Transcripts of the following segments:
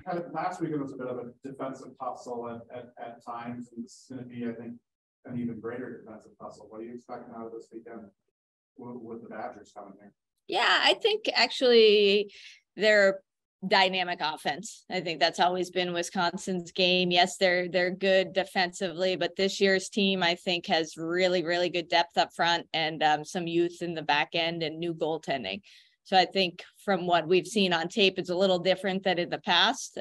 kind of last weekend was a bit of a defensive tussle at times, and this is going to be, I think, an even greater defensive tussle. What are you expecting out of this weekend with the Badgers coming here? Yeah, I think actually they're dynamic offense. I think that's always been Wisconsin's game. Yes, they're good defensively, but this year's team, I think, has really, really good depth up front and some youth in the back end and new goaltending. So I think from what we've seen on tape, it's a little different than in the past,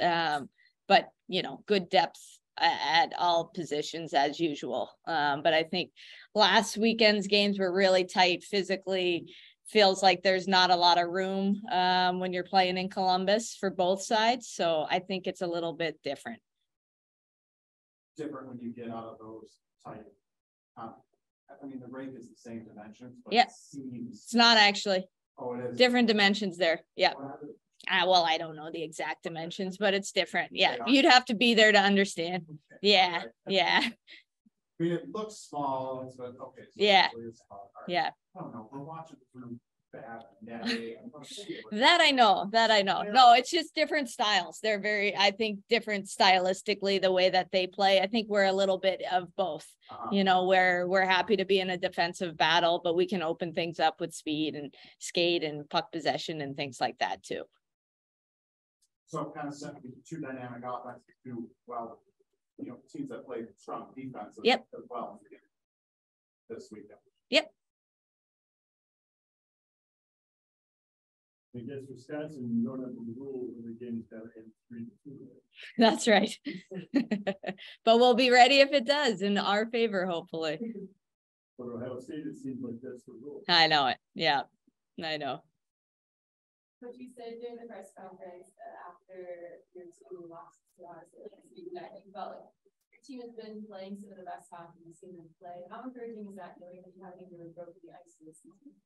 but, you know, good depth at all positions as usual. But I think last weekend's games were really tight physically. Feels like there's not a lot of room when you're playing in Columbus for both sides. So I think it's a little bit different. Different when you get out of those tight. I mean, the rink is the same dimensions, but yeah, it's not actually. Oh, it is. Different dimensions there. Yeah. Well, I don't know the exact dimensions, but it's different. Yeah. You'd have to be there to understand. Okay. Yeah. Right. Yeah. I mean, it looks small, but okay. So yeah. Right. Yeah. I don't know. We're watching through bad. That I know. No, it's just different styles. They're very, I think, different stylistically, the way that they play. I think we're a little bit of both, you know, where we're happy to be in a defensive battle, but we can open things up with speed and skate and puck possession and things like that too. So kind of set two dynamic offenses do well, you know, teams that play strong defense as well this weekend. Yep. I guess Wisconsin, you don't have the rule when the game's got to end 3-2. That's right. But we'll be ready if it does in our favor, hopefully. But Ohio State, it seems like that's the rule. I know it. Yeah, I know. What you said during the press conference after your team lost to us, I think felt like your team has been playing some of the best hockey you've seen them play. How encouraging is that knowing that you haven't really broken the ice this season?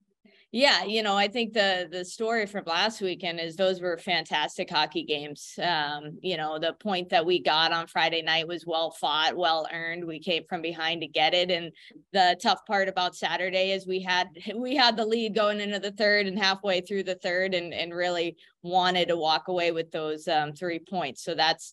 Yeah, you know, I think the story from last weekend is those were fantastic hockey games. You know, the point that we got on Friday night was well fought, well earned. We came from behind to get it. And the tough part about Saturday is we had the lead going into the third and halfway through the third and really wanted to walk away with those 3 points. So that's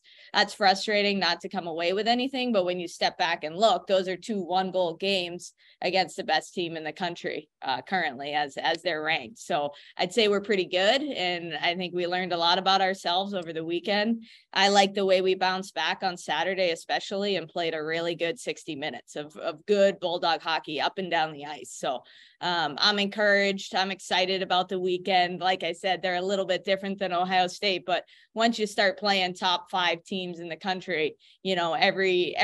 frustrating not to come away with anything. But when you step back and look, those are 2 1-goal games against the best team in the country currently as they're ranked. So I'd say we're pretty good. And I think we learned a lot about ourselves over the weekend. I like the way we bounced back on Saturday, especially, and played a really good 60 minutes of good Bulldog hockey up and down the ice. So I'm encouraged. I'm excited about the weekend. Like I said, they're a little bit different than Ohio State, but once you start playing top 5 teams in the country, you know, every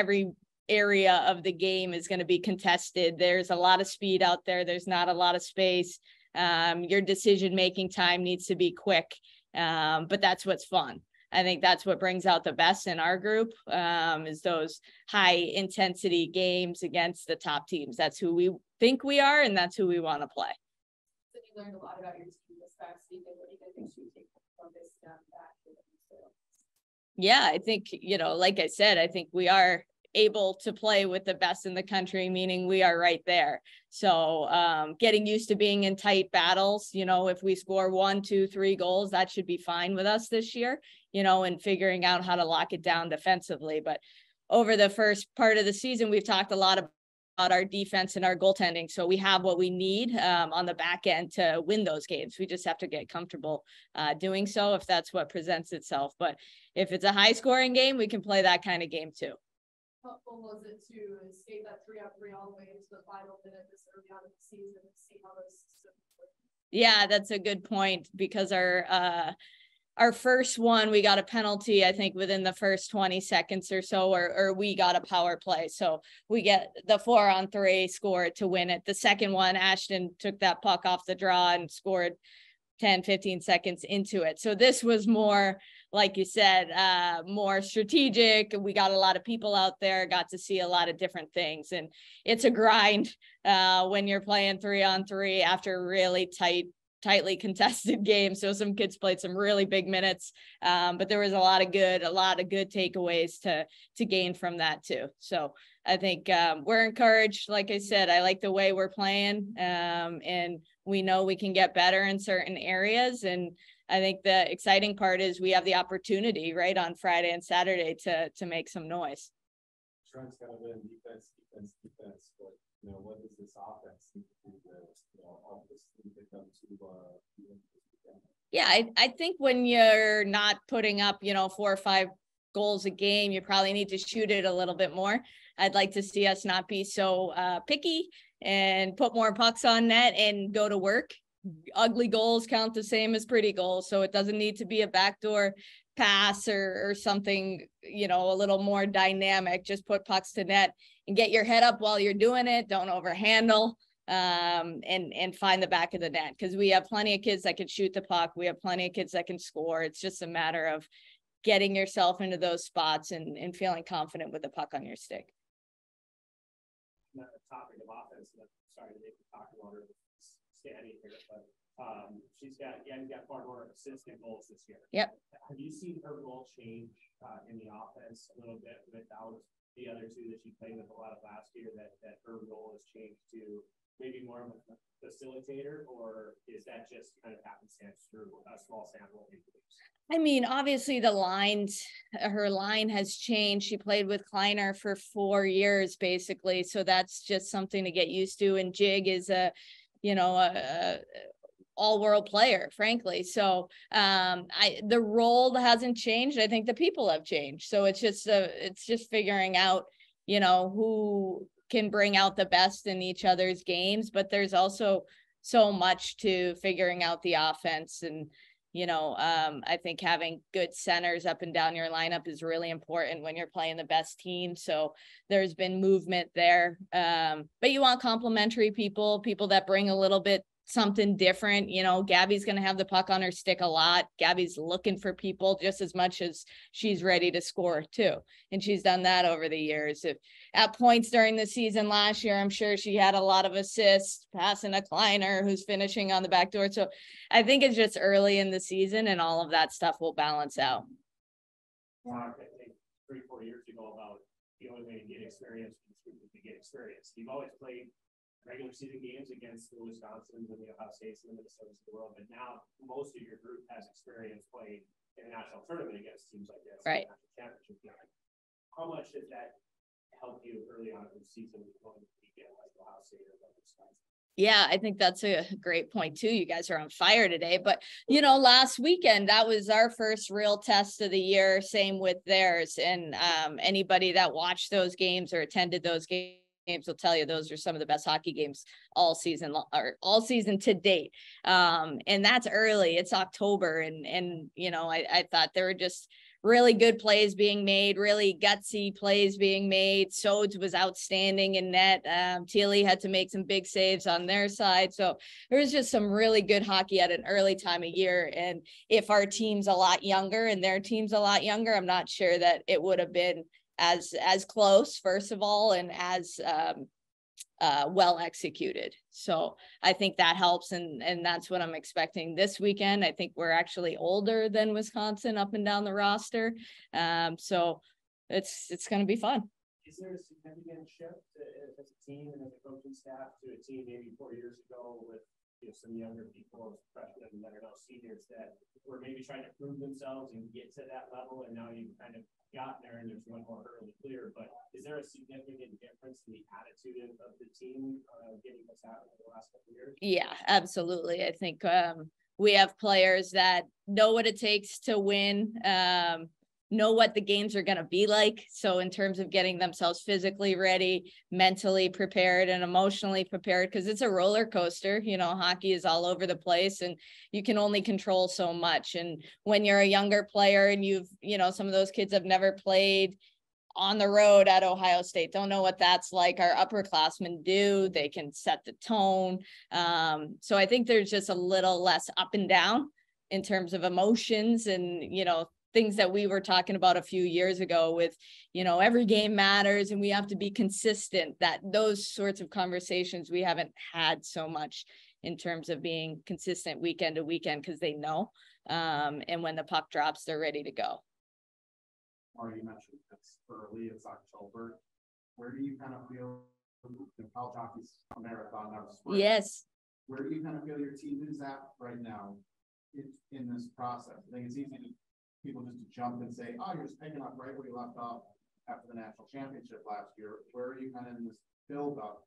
area of the game is going to be contested. There's a lot of speed out there. There's not a lot of space. Your decision-making time needs to be quick. But that's what's fun. I think that's what brings out the best in our group, is those high intensity games against the top teams. That's who we think we are, and that's who we want to play. So you learned a lot about your team this past weekend. What do you think you take from this back? Yeah, I think, you know, like I said, I think we are able to play with the best in the country, meaning we are right there. So getting used to being in tight battles, you know, if we score 1, 2, 3 goals, that should be fine with us this year, you know, and figuring out how to lock it down defensively. But over the first part of the season, we've talked a lot about our defense and our goaltending. So we have what we need on the back end to win those games. We just have to get comfortable doing so if that's what presents itself. But if it's a high scoring game, we can play that kind of game too. How fun was it to skate that 3-on-3 all the way into the final minute this early on in the season and see how this works? Yeah, that's a good point, because our first one, we got a penalty, I think within the first 20 seconds or so, or we got a power play. So we get the 4-on-3 score to win it. The second one, Ashton took that puck off the draw and scored 10, 15 seconds into it. So this was more, like you said, more strategic. We got a lot of people out there, got to see a lot of different things. And it's a grind when you're playing 3-on-3 after really tightly contested games. So some kids played some really big minutes, but there was a lot of good takeaways to gain from that too. So I think we're encouraged. Like I said, I like the way we're playing, and we know we can get better in certain areas. And I think the exciting part is we have the opportunity right on Friday and Saturday to make some noise. Trent's got to win defense, but what does this offense need to do to, all this need to come to, Yeah, I think when you're not putting up, 4 or 5 goals a game, you probably need to shoot it a little bit more. I'd like to see us not be so picky and put more pucks on net and go to work. Ugly goals count the same as pretty goals, so it doesn't need to be a backdoor pass or something, a little more dynamic. Just put pucks to net and get your head up while you're doing it. Don't overhandle. And find the back of the net, because we have plenty of kids that can shoot the puck. We have plenty of kids that can score. It's just a matter of getting yourself into those spots and feeling confident with the puck on your stick. Not a topic of offense, and I'm sorry to make you talk about her standing here, but she's got far more assists and goals this year. Yep. Have you seen her role change in the offense a little bit without the other two that she played with a lot of last year, that her role has changed to maybe more of a facilitator, or is that just kind of happenstance through a small sample? I mean, obviously her line has changed. She played with Kleiner for 4 years, basically. So that's just something to get used to. And Jig is a all-world player, frankly. So the role hasn't changed. I think the people have changed. So it's just figuring out, who can bring out the best in each other's games, but there's also so much to figuring out the offense. And, I think having good centers up and down your lineup is really important when you're playing the best team. So there's been movement there. But you want complementary people that bring a little bit something different. Gabby's going to have the puck on her stick a lot. Gabby's looking for people just as much as she's ready to score too. And she's done that over the years. If at points during the season last year, I'm sure she had a lot of assists, passing a Kleiner who's finishing on the back door. So I think it's just early in the season, and all of that stuff will balance out. I think 3-4 years ago about the only way to get experience is to get experience. You've always played regular season games against the Wisconsins and the Ohio States and the Minnesotas of the world, but now most of your group has experience playing in a national tournament against teams like this. Right. Championship game. How much does that help you early on in the season going to weekend like Ohio State or Wisconsin? Yeah, I think that's a great point too. You guys are on fire today, but last weekend, that was our first real test of the year. Same with theirs. And anybody that watched those games or attended those games will tell you those are some of the best hockey games all season to date. And that's early. It's October. And I thought there were just really good plays being made, really gutsy plays being made. Sodes was outstanding in net. Thiele had to make some big saves on their side. So there was just some really good hockey at an early time of year. And if our team's a lot younger and their team's a lot younger, I'm not sure that it would have been as close, first of all, and as well executed. So I think that helps, and that's what I'm expecting this weekend. I think we're actually older than Wisconsin up and down the roster, so it's going to be fun. Is there a significant shift as a team and as a coaching staff to a team maybe 4 years ago with some younger people, freshmen that are now seniors, that were maybe trying to prove themselves and get to that level, and now you've kind of gotten there and there's one more hurdle clear? But is there a significant difference in the attitude of the team getting this out over the last couple of years? Yeah, absolutely. I think we have players that know what it takes to win, know what the games are going to be like. So in terms of getting themselves physically ready, mentally prepared, and emotionally prepared, because it's a roller coaster, hockey is all over the place and you can only control so much. And when you're a younger player and some of those kids have never played on the road at Ohio State, don't know what that's like. Our upperclassmen do. They can set the tone. So I think there's just a little less up and down in terms of emotions and, things that we were talking about a few years ago with, every game matters and we have to be consistent. That those sorts of conversations we haven't had so much in terms of being consistent weekend to weekend, because they know. And when the puck drops, they're ready to go. Or you mentioned it's early, it's October. Where do you kind of feel college hockey's a marathon now? Yes. Where do you kind of feel your team is at right now? in this process? I think it's easy to people just to jump and say, oh, you're just picking up right where you left off after the national championship last year. Where are you kind of in this build up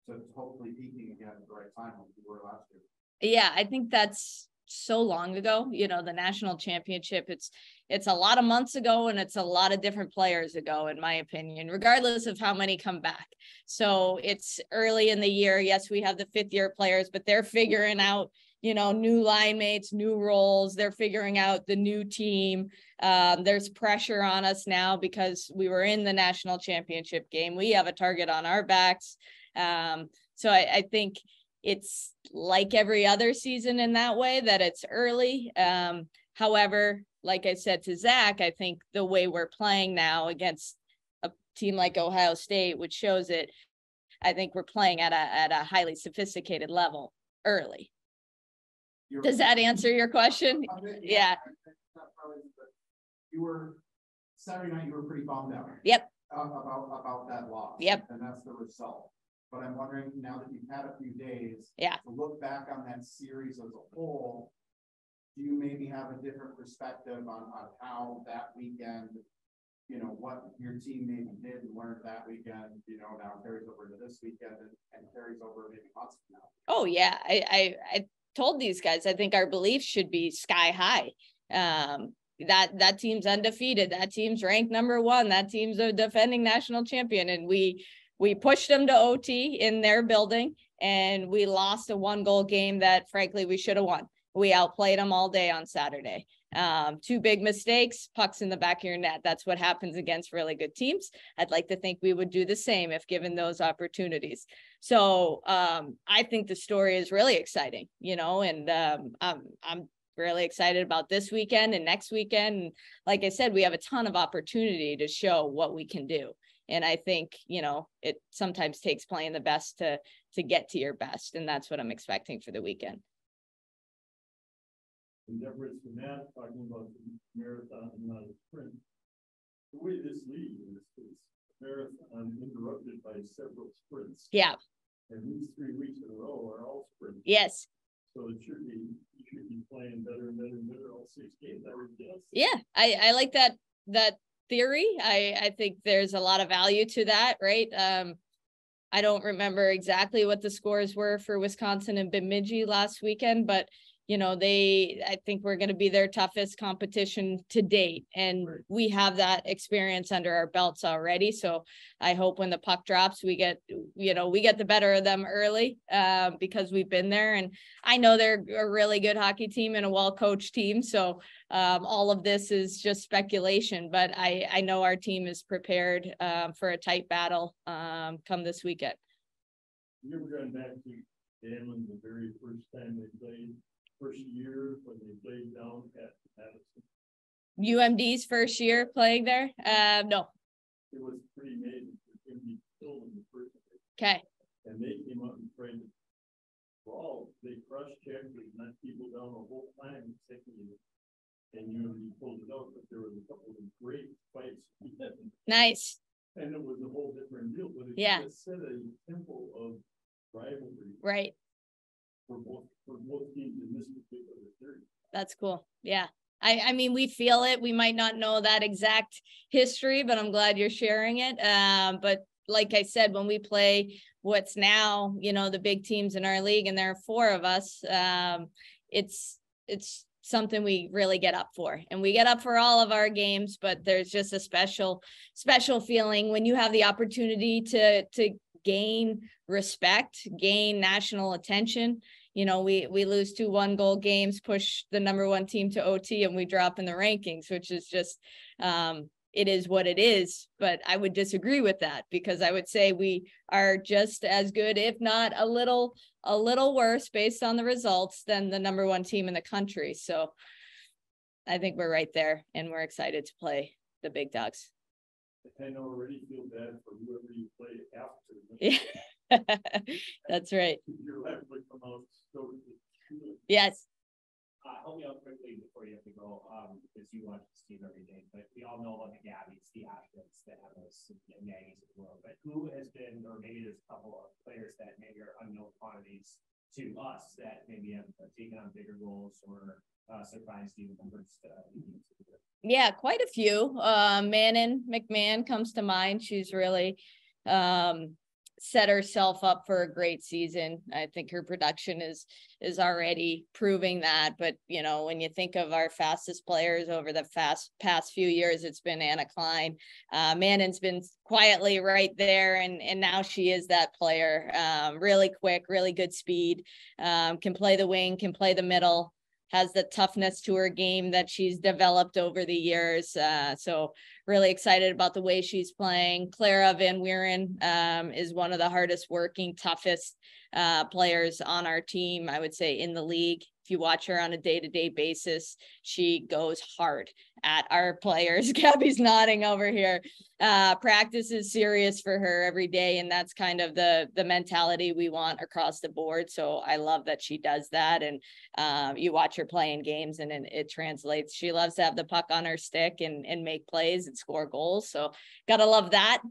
to hopefully peaking again at the right time like you were last year? Yeah, I think that's so long ago, you know, the national championship, it's a lot of months ago, and it's a lot of different players ago, in my opinion, regardless of how many come back. So it's early in the year. Yes, we have the 5th-year players, but they're figuring out, you know, new line mates, new roles. They're figuring out the new team. There's pressure on us now because we were in the national championship game. We have a target on our backs. So I think it's like every other season in that way, that it's early. However, like I said to Zach, I think the way we're playing now against a team like Ohio State, which shows it, I think we're playing at a highly sophisticated level early. Does that answer your question? Yeah. You were Saturday night. You were pretty bummed out. Yep. About that loss. Yep. And that's the result. But I'm wondering now that you've had a few days. Yeah. To look back on that series as a whole, do you maybe have a different perspective on how that weekend, you know, what your team maybe did and learned that weekend, you know, now carries over to this weekend and carries over maybe months from now? Oh yeah. I told these guys, I think our beliefs should be sky high. That team's undefeated. That team's ranked #1. That team's a defending national champion. And we pushed them to OT in their building, and we lost a 1-goal game that frankly we should have won. We outplayed them all day on Saturday. 2 big mistakes, pucks in the back of your net. That's what happens against really good teams. I'd like to think we would do the same if given those opportunities. So I think the story is really exciting, you know, and I'm really excited about this weekend and next weekend. And like I said, we have a ton of opportunity to show what we can do. And I think, you know, it sometimes takes playing the best to get to your best. And that's what I'm expecting for the weekend. In deference to Matt, talking about the marathon and not a sprint, the way this league is marathon interrupted by several sprints. Yeah. And these 3 weeks in a row are all sprints. Yes. So you should be playing better and better and better all 6 games, I would guess. Yeah, I like that theory. I think there's a lot of value to that, right? I don't remember exactly what the scores were for Wisconsin and Bemidji last weekend, but you know, I think we're going to be their toughest competition to date. And we have that experience under our belts already. So I hope when the puck drops, we get the better of them early because we've been there. And I know they're a really good hockey team and a well-coached team. So all of this is just speculation, but I know our team is prepared for a tight battle come this weekend. You ever gone back to Danlin the very first time they played? First year when they played down at Madison? UMD's first year playing there? No. It was pretty amazing. It would be filled in the first place. Okay. And they came out and tried to brawl. They cross-checked and knocked people down the whole time, and UMD pulled it out, but there was a couple of great fights. Nice. And it was a whole different deal, but it just set a tempo of rivalry. Right. For both teams in this particular series. That's cool. Yeah. I mean, we feel it. We might not know that exact history, but I'm glad you're sharing it. But like I said, when we play what's now, you know, the big teams in our league, and there are 4 of us, it's something we really get up for, and we get up for all of our games, but there's just a special feeling when you have the opportunity to gain respect, gain national attention. You know, we lose 2 1-goal games, push the #1 team to OT, and we drop in the rankings, which is just, it is what it is. But I would disagree with that, because I would say we are just as good, if not a little worse based on the results, than the #1 team in the country. So I think we're right there, and we're excited to play the big dogs. I kind of already feel bad for whoever you play after. Yeah. That's right. Your life would come out so. Yes. Help me out quickly before you have to go, because you watch this team every day, but we all know about the Gabbies, the Ashwins, the Emmas, the Maggies of the world, but who has been, or maybe there's a couple of players that maybe are unknown quantities to us that maybe have taken on bigger roles or surprised you? Yeah, quite a few. Manon McMahon comes to mind. She's really set herself up for a great season. I think her production is already proving that. But you know, when you think of our fastest players over the past few years, it's been Anna Klein. Manon's been quietly right there, and now she is that player. Really quick, really good speed. Can play the wing, can play the middle. Has the toughness to her game that she's developed over the years. So really excited about the way she's playing. Clara Van Wieren is one of the hardest working, toughest players on our team, I would say, in the league. If you watch her on a day-to-day basis, she goes hard at our players. Gabby's nodding over here. Practice is serious for her every day, and that's kind of the mentality we want across the board. So I love that she does that, and you watch her playing games and it translates. She loves to have the puck on her stick and make plays and score goals. So gotta love that.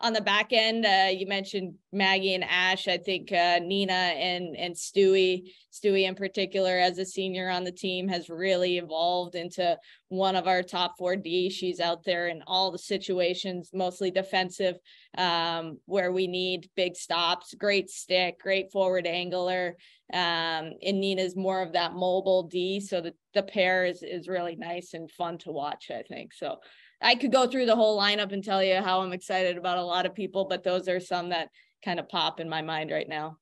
On the back end, you mentioned Maggie and Ash. I think Nina and Stewie in particular, as a senior on the team, has really evolved into one of our top 4D. She's out there in all the situations, mostly defensive, where we need big stops, great stick, great forward angler. And Nina's more of that mobile D. So the pair is really nice and fun to watch, I think. So I could go through the whole lineup and tell you how I'm excited about a lot of people, but those are some that kind of pop in my mind right now.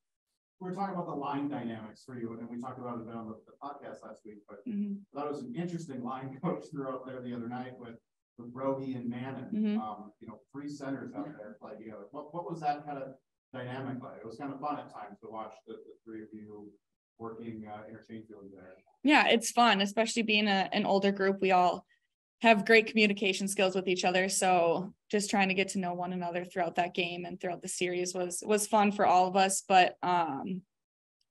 We're talking about the line dynamics for you, and we talked about it a bit on the podcast last week, but I thought it was an interesting line coach threw out there the other night with Rogie and Manon. You know, 3 centers out there play together. What was that kind of dynamic like? It was kind of fun at times to watch the 3 of you working interchangeably there. Yeah, it's fun, especially being an older group. We all have great communication skills with each other. So just trying to get to know one another throughout that game and throughout the series was fun for all of us, but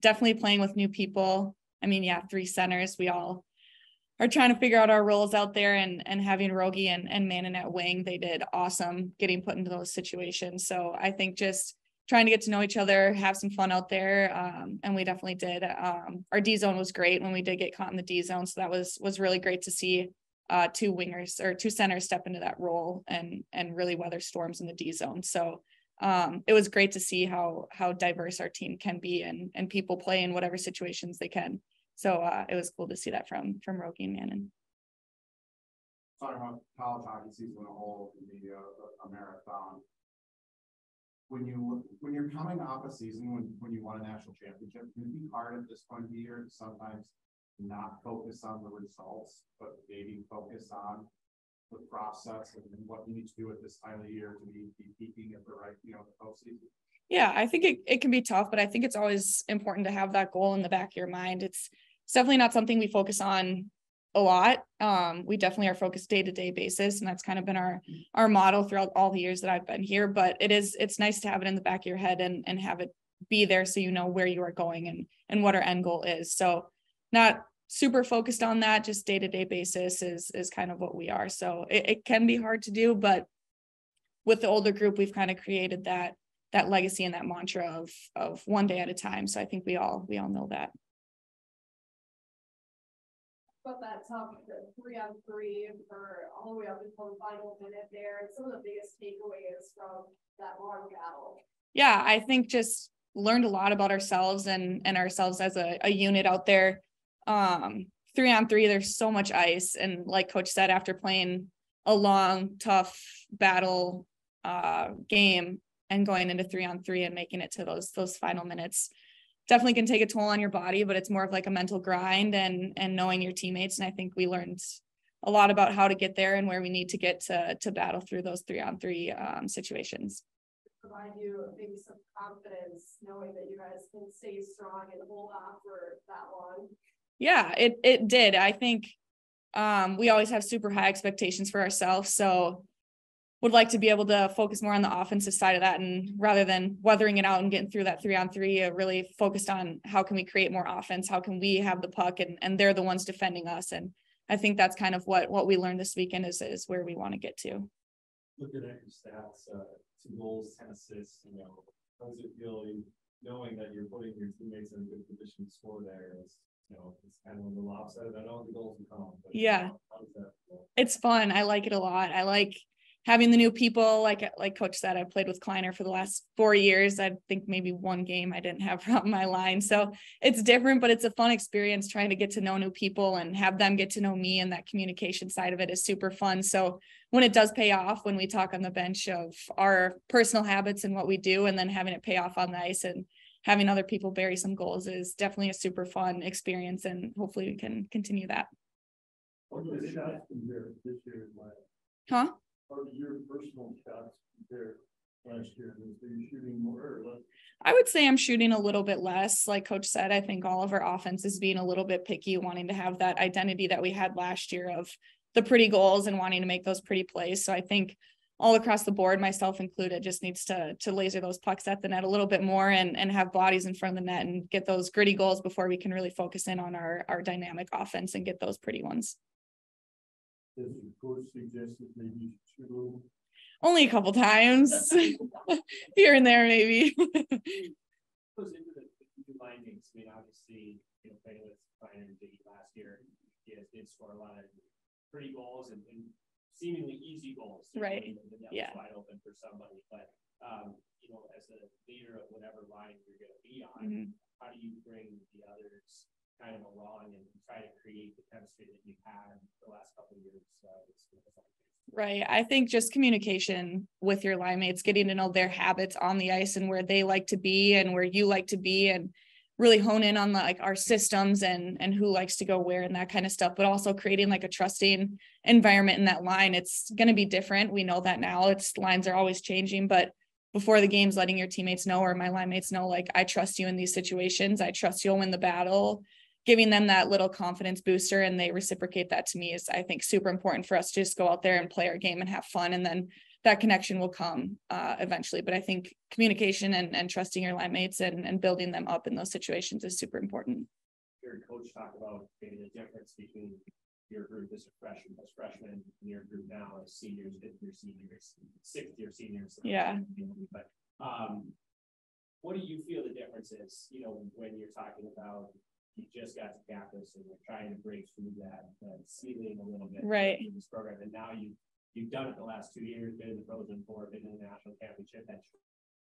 definitely playing with new people. I mean, yeah, 3 centers, we all are trying to figure out our roles out there, and having Rogie and Manon at wing, they did awesome getting put into those situations. So I think just trying to get to know each other, have some fun out there. And we definitely did. Our D zone was great when we did get caught in the D zone. So that was really great to see 2 wingers or 2 centers step into that role and really weather storms in the D zone. So it was great to see how diverse our team can be, and people play in whatever situations they can. So it was cool to see that from Rogie and Manon. Talking about college hockey season a whole can be a marathon. When you're coming off a season when you won a national championship, can it be hard at this point of the year to sometimes not focus on the results, but maybe focus on the process and what you need to do at this time of the year to be peaking at the right, the postseason? Yeah, I think it can be tough, but I think it's always important to have that goal in the back of your mind. It's definitely not something we focus on a lot. We definitely are focused day-to-day basis, and that's kind of been our model throughout all the years that I've been here. But it's nice to have it in the back of your head and have it be there so you know where you are going and what our end goal is. So not super focused on that, just day-to-day basis is kind of what we are. So it can be hard to do, but with the older group, we've kind of created that legacy and that mantra of one day at a time. So I think we all know that. About that tough 3-on-3 for all the way up until the final minute there, and some of the biggest takeaways from that long battle. Yeah, I think just learned a lot about ourselves and ourselves as a unit out there. 3-on-3, there's so much ice, and like Coach said, after playing a long, tough battle game and going into 3-on-3 and making it to those final minutes, definitely can take a toll on your body, but it's more of like a mental grind and knowing your teammates. And I think we learned a lot about how to get there and where we need to get to battle through those 3-on-3 situations. Provide you maybe some confidence knowing that you guys can stay strong and hold on for that long. Yeah, it did. I think we always have super high expectations for ourselves. So would like to be able to focus more on the offensive side of that, and rather than weathering it out and getting through that 3-on-3, really focused on how can we create more offense? How can we have the puck and they're the ones defending us? And I think that's kind of what we learned this weekend is where we want to get to. Looking at your stats, 2 goals, 10 assists, how does it feel? knowing that you're putting your teammates in a good position to score there is, it's kind of a little lopsided. I know the goals will come, but Yeah. How does that feel? It's fun. I like it a lot. I like having the new people. Like Coach said, I played with Kleiner for the last 4 years. I think maybe one game I didn't have on my line. So it's different, but it's a fun experience trying to get to know new people and have them get to know me, and that communication side of it is super fun. So when it does pay off, when we talk on the bench of our personal habits and what we do, and then having it pay off on the ice and having other people bury some goals is definitely a super fun experience, and hopefully we can continue that. How do the shots compare this year and last? Huh? How do your personal shots compare last year? Are you shooting more or less? I would say I'm shooting a little bit less. Like Coach said, I think all of our offense is being a little bit picky, wanting to have that identity that we had last year of the pretty goals and wanting to make those pretty plays. So I think all across the board, myself included, just needs to laser those pucks at the net a little bit more and have bodies in front of the net and get those gritty goals before we can really focus in on our dynamic offense and get those pretty ones. Does your coach suggest that maybe you should shoot a little? Only a couple times here and there, maybe. Goes into the line games. I mean, obviously, playing with Kleiner and Diggy last year, you guys did score a lot of pretty goals and seemingly easy goals. Right. The net Yeah. was wide open for somebody, but as a leader of whatever line you're going to be on, how do you bring the others kind of along and try to create the chemistry that you've had the last couple of years? Right. I think just communication with your line mates, getting to know their habits on the ice and where they like to be and where you like to be, and really hone in on our systems and who likes to go where and that kind of stuff, but also creating like a trusting environment in that line. It's going to be different. We know that now. Lines are always changing, but before the games, letting your teammates know, or my line mates know, like, I trust you in these situations. I trust you'll win the battle. Giving them that little confidence booster, and they reciprocate that to me, is, I think, super important for us to just go out there and play our game and have fun. And then that connection will come eventually. But I think communication and trusting your line mates and building them up in those situations is super important. Your coach talked about maybe the difference between your group as a freshman and your group now as seniors, fifth-year seniors, sixth-year seniors. Yeah. But what do you feel the difference is, when you're talking about you just got to campus and you're trying to break through that ceiling a little bit, right, in this program, and now you've done it the last 2 years, been in the Frozen Four, been in the national championship. That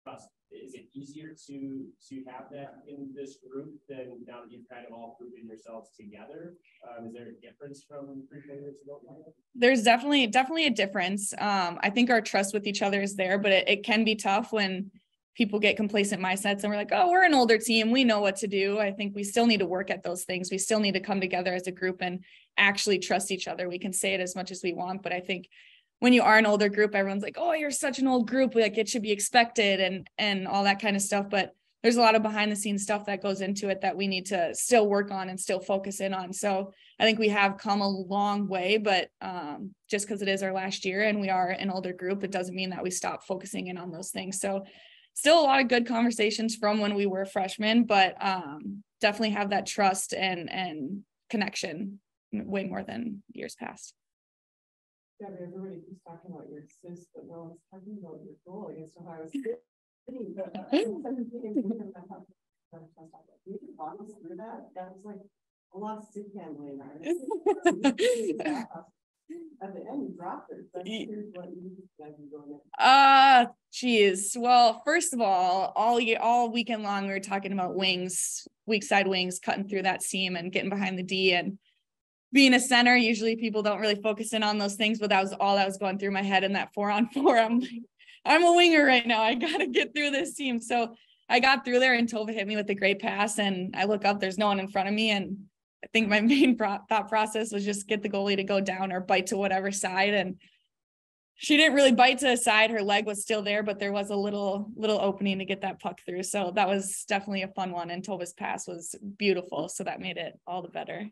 trust, is it easier to have that in this group than now that you've kind of all proven yourselves together? Is there a difference from 3 years ago? There's definitely a difference. I think our trust with each other is there, but it can be tough when people get complacent mindsets and we're like, oh, we're an older team, we know what to do. I think we still need to work at those things. We still need to come together as a group and actually trust each other. We can say it as much as we want, but I think when you are an older group, everyone's like, oh, you're such an old group, like it should be expected and all that kind of stuff. But there's a lot of behind the scenes stuff that goes into it that we need to still work on and still focus in on. So I think we have come a long way, but just because it is our last year and we are an older group, it doesn't mean that we stop focusing in on those things. So still a lot of good conversations from when we were freshmen, but definitely have that trust and connection way more than years past. Yeah, but everybody keeps talking about your assist, but no one's talking about your goal against Ohio State. You can walk us through that. That was like a lot of stick handling. At the end, you dropped it. That's what you going. Geez. Well, first of all weekend long, we were talking about wings, weak side wings, cutting through that seam and getting behind the D. And being a center, usually people don't really focus in on those things, but that was all that was going through my head in that 4-on-4. I'm like, I'm a winger right now. I got to get through this seam. So I got through there and Tova hit me with a great pass. And I look up, there's no one in front of me. And I think my main thought process was just get the goalie to go down or bite to whatever side. And she didn't really bite to a side. Her leg was still there, but there was a little opening to get that puck through. So that was definitely a fun one. And Tova's pass was beautiful. So that made it all the better.